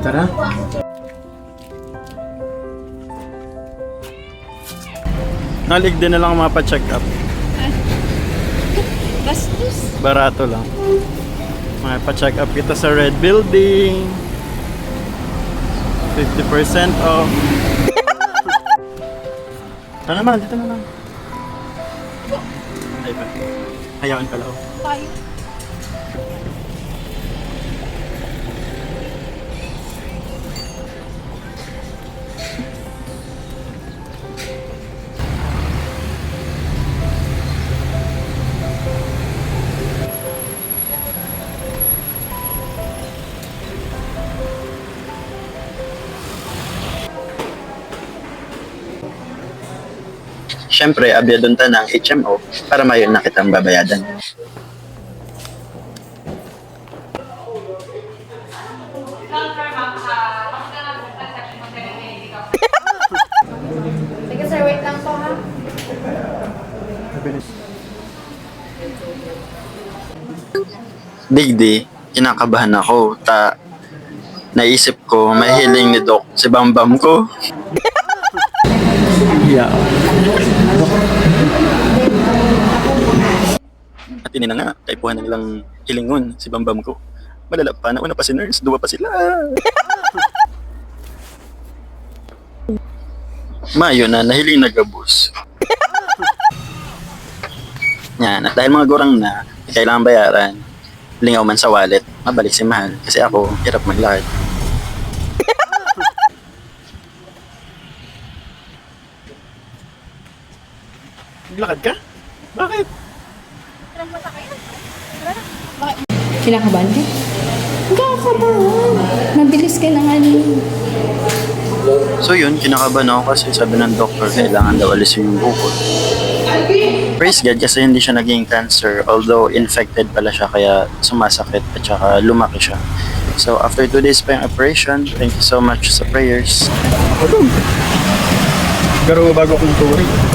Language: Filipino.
Tara. Nalig din na lang mapa-check up. Bastos. Barato lang. Mapa-check up kita sa Red Building. 50% off. Ano naman, dito na lang. Ay ba? Hayaan pala ako. Tayo. Siyempre, abyadon ta ng HMO para mayon na kitang babayadan. Sige sir, wait lang po ha. Big D, kinakabahan ako. Naisip ko, mahiling ni Doc si Bambam ko. Yeah. At ini na nga, kaipuhan na nilang hilingon si Bambam ko. Malala pa, nauna pa si nurse, duwa pa sila. Mayo na, nahiling nagabus. Yan, at dahil mga gurang na, kailangan bayaran, lingaw man sa wallet, mabalik si Mahal. Kasi ako, hirap maglakad. Naglakad ka? Bakit? Kinakabahan ka? Kinakabahan. Mabilis ka lang ano. So yun, kinakabahan ako kasi sabi ng doktor, kailangan daw alisin yung bukol. Praise God kasi hindi siya naging cancer, although infected pala siya kaya sumasakit at saka lumaki siya. So after 2 days pa yung operation, thank you so much sa prayers. Pero bago kong turing.